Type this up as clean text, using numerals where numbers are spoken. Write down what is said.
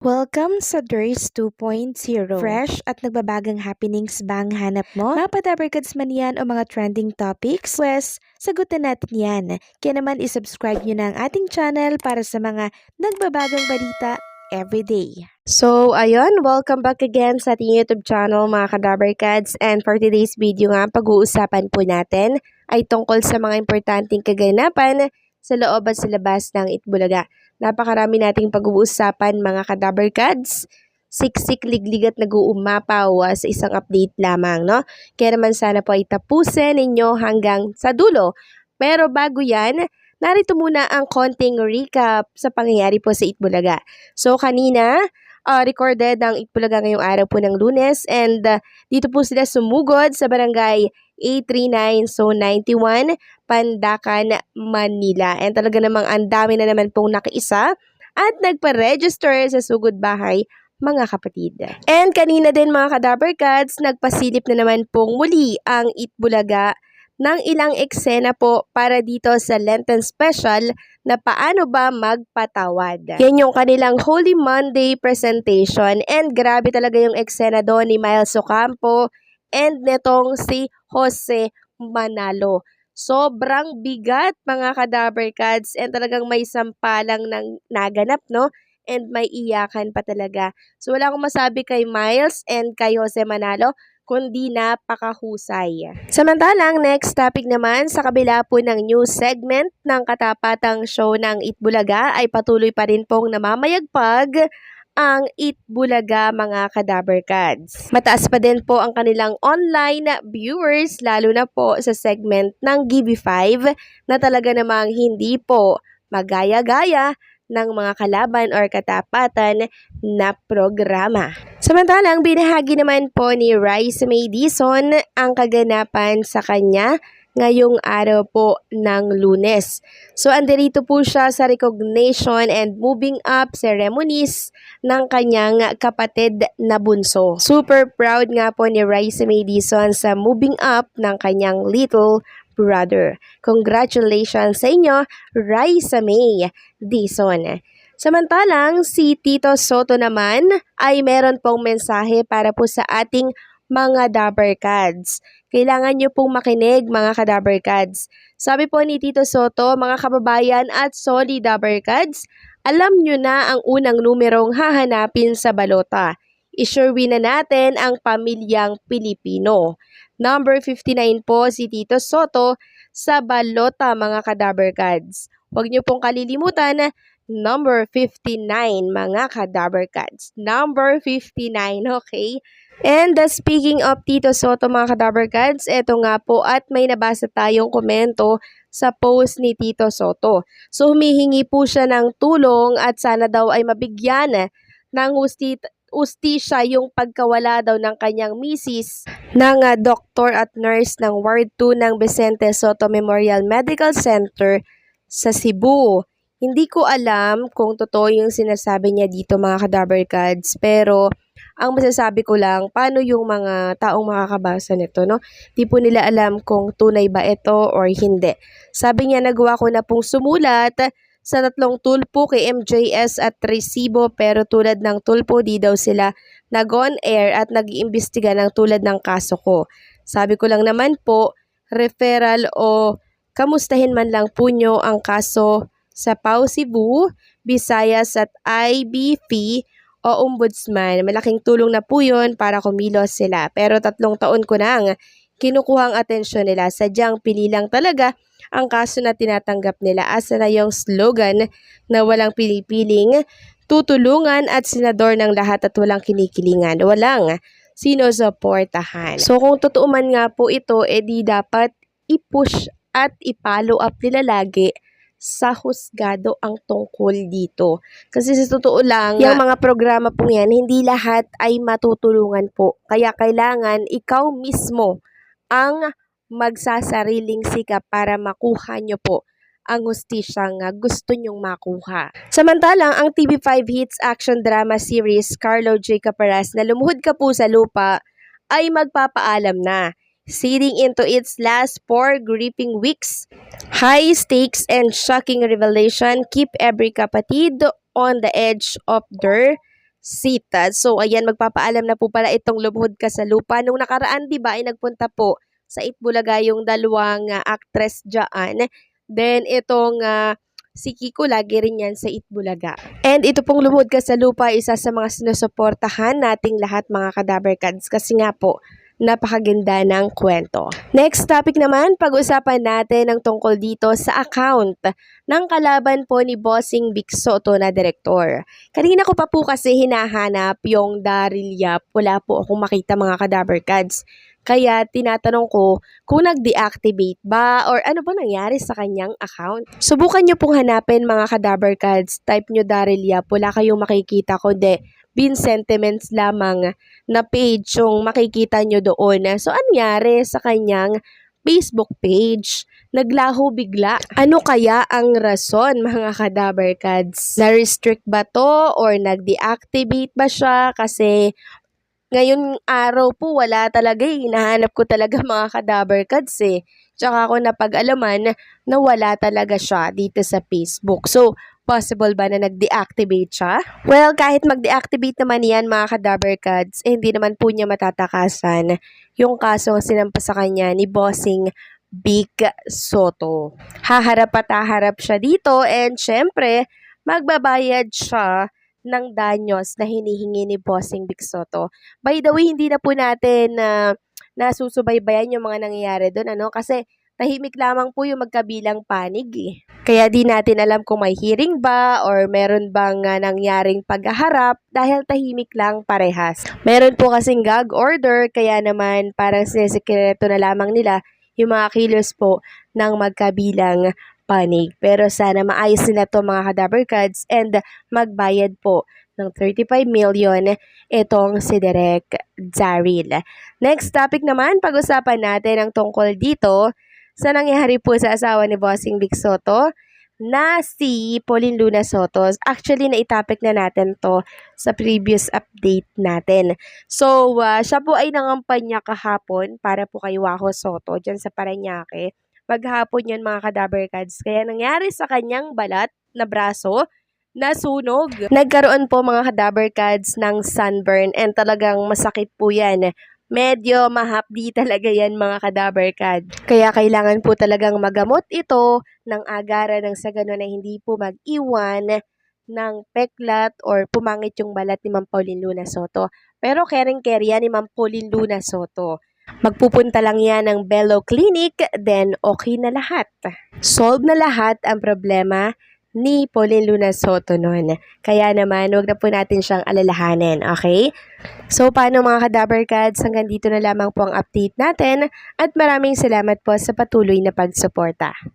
Welcome sa DRS 2.0. Fresh at nagbabagang happenings ba ang hanap mo? Mga padabarkads man yan o mga trending topics? Pwes, sagutin natin yan. Kaya naman isubscribe nyo na ang ating channel para sa mga nagbabagang balita everyday. So, ayun, welcome back again sa ating YouTube channel mga kadabarkads. And for today's video nga, pag-uusapan po natin ay tungkol sa mga importanteng kaganapan sa loob at sa labas ng Itbulaga. Napakarami nating pag-uusapan mga kadabarkads. Siksik, liglig at nag-uumapaw sa isang update lamang, no? Kaya naman sana po ay tapusin ninyo hanggang sa dulo. Pero bago yan, narito muna ang konting recap sa pangyayari po sa Itbulaga. So, kanina, recorded ang Itbulaga ngayong araw po ng Lunes and dito po sila sumugod sa barangay 839 Zone 91, Pandacan, Manila. And talaga namang ang dami na naman pong nakiisa at nagpa-register sa sugod bahay mga kapatid. And kanina din mga kadabarkads, nagpasilip na naman pong muli ang Itbulaga ng ilang eksena po para dito sa Lenten Special na paano ba magpatawad. Yan yung kanilang Holy Monday presentation and grabe talaga yung eksena doon ni Miles Ocampo and netong si Jose Manalo. Sobrang bigat mga kadabarkads and talagang may sampalang nang naganap, no? And may iyakan pa talaga. So wala akong masabi kay Miles and kay Jose Manalo, kundi napakahusay. Samantalang, next topic naman, sa kabila po ng news segment ng katapatang show ng Itbulaga ay patuloy pa rin pong namamayagpag ang Itbulaga mga kadabarkads. Mataas pa din po ang kanilang online viewers, lalo na po sa segment ng GB5 na talaga namang hindi po magaya-gaya ng mga kalaban or katapatan na programa. Samantalang, binahagi naman po ni Rice May Dizon ang kaganapan sa kanya ngayong araw po ng Lunes. So, andirito po siya sa recognition and moving up ceremonies ng kanyang kapatid na bunso. Super proud nga po ni Rice May Dizon sa moving up ng kanyang little brother. Congratulations sa inyo, Rice May Dizon. Samantalang, si Tito Soto naman ay meron pong mensahe para po sa ating mga dabarkads. Kailangan nyo pong makinig mga kadabarkads. Sabi po ni Tito Soto, mga kababayan at solid dabarkads, alam nyo na ang unang numerong hahanapin sa balota. I-sure-win na natin ang pamilyang Pilipino. Number 59 po si Tito Soto sa balota mga kadabarkads. Huwag nyo pong kalilimutan, number 59 mga kadabarkads. Number 59, okay? And speaking of Tito Soto mga kadabarkads, eto nga po at may nabasa tayong komento sa post ni Tito Soto. So humihingi po siya ng tulong at sana daw ay mabigyan ng ustisya yung pagkawala daw ng kanyang misis ng doktor at nurse ng Ward 2 ng Vicente Soto Memorial Medical Center sa Cebu. Hindi ko alam kung totoo yung sinasabi niya dito mga kadabarkads, pero ang masasabi ko lang, paano yung mga taong makakabasa nito, no? Di po nila alam kung tunay ba ito or hindi. Sabi niya, nagawa ko na pong sumulat sa 3 tulpo kay MJS at Resibo, pero tulad ng tulpo, di daw sila nag-on air at nag-iimbestiga ng tulad ng kaso ko. Sabi ko lang naman po, referral o kamustahin man lang po nyo ang kaso sa PAO Cebu, Visayas at IBP o Ombudsman. Malaking tulong na po yun para kumilos sila. Pero 3 taon ko nang kinukuha ang atensyon nila. Sadyang pili lang talaga ang kaso na tinatanggap nila. Asa na yung slogan na walang pilipiling, tutulungan at senador ng lahat at walang kinikilingan. Walang sinusuportahan. So kung totoo man nga po ito, edi dapat i-push at i-follow up nila lagi sa husgado ang tungkol dito. Kasi sa totoo lang, yung mga programa pong yan, hindi lahat ay matutulungan po. Kaya kailangan ikaw mismo ang magsasariling sikap para makuha nyo po ang hustisyang gusto nyong makuha. Samantalang, ang TV5 Hits Action Drama Series Carlo J. Caparas na Lumuhod Ka Po sa Lupa ay magpapaalam na. Seeding into its last 4 gripping weeks, high stakes and shocking revelation keep every kapatid on the edge of their seat. So, ayan, magpapaalam na po pala itong Lubhod Ka sa Lupa. Nung nakaraan, di ba, ay nagpunta po sa Itbulaga yung dalawang actress dyan. Then, itong si Kiko, lagi rin yan sa Itbulaga. And ito pong Lubhod Ka sa Lupa, isa sa mga sinusuportahan nating lahat mga Kadaber Cats kasi nga po, napakaganda ng kwento. Next topic naman, pag-usapan natin ang tungkol dito sa account ng kalaban po ni Bossing Vic Soto na direktor. Kanina ko pa po kasi hinahanap yung Daryl Yap. Wala po akong makita mga Kadaber Cats. Kaya tinatanong ko kung nag-deactivate ba or ano ba nangyari sa kanyang account. Subukan nyo pong hanapin mga Kadaber Cats. Type nyo Daryl Yap. Wala kayong makikita kundi Bin Sentiments lamang na page yung makikita nyo doon. So, anyari sa kanyang Facebook page? Naglaho bigla. Ano kaya ang rason mga Kadaber Cats? Na-restrict ba to or nag-deactivate ba siya? Kasi ngayon araw po wala talaga eh. Hinahanap ko talaga mga Kadaber Cats eh. Tsaka ako napag-alaman na wala talaga siya dito sa Facebook. So, possible ba na nag-deactivate siya? Well, kahit mag-deactivate naman yan mga Kadaber Cats, hindi naman po niya matatakasan yung kasong sinampa sa kanya ni Bossing Vic Soto. Haharap at haharap siya dito and syempre, magbabayad siya ng danyos na hinihingi ni Bossing Vic Soto. By the way, hindi na po natin nasusubaybayan yung mga nangyayari doon, kasi tahimik lamang po yung magkabilang panig eh. Kaya di natin alam kung may hearing ba or meron bang nangyaring paghaharap dahil tahimik lang parehas. Meron po kasing gag order kaya naman parang sinesekreto na lamang nila yung mga kilos po ng magkabilang panig. Pero sana maayos nila to mga Kadaber Cats and magbayad po ng 35 million itong si Direk Daryl. Next topic naman, pag-usapan natin ang tungkol dito sa nangyari po sa asawa ni Bossing Vic Soto na si Pauline Luna Soto. Actually, naitapik na natin to sa previous update natin. So, siya po ay nangampanya kahapon para po kay Waho Soto dyan sa Parañaque. Maghapon yun mga Kadaber Cats. Kaya nangyari sa kanyang balat na braso, nasunog. Nagkaroon po mga Kadaber Cats ng sunburn and talagang masakit po yan. Medyo mahapdi talaga yan mga Kadaber Cats. Kaya kailangan po talagang magamot ito ng agaran ng sa gano'n na hindi po mag-iwan ng peklat or pumangit yung balat ni Ma'am Pauline Luna Soto. Pero caring-care yan ni Ma'am Pauline Luna Soto. Magpupunta lang yan ng Bello Clinic, then okay na lahat. Solve na lahat ang problema ni Pauline Luna Soto noon. Kaya naman, huwag na po natin siyang alalahanin, okay? So, paano mga Kadaber Cats? Hanggang dito na lamang po ang update natin at maraming salamat po sa patuloy na pagsuporta.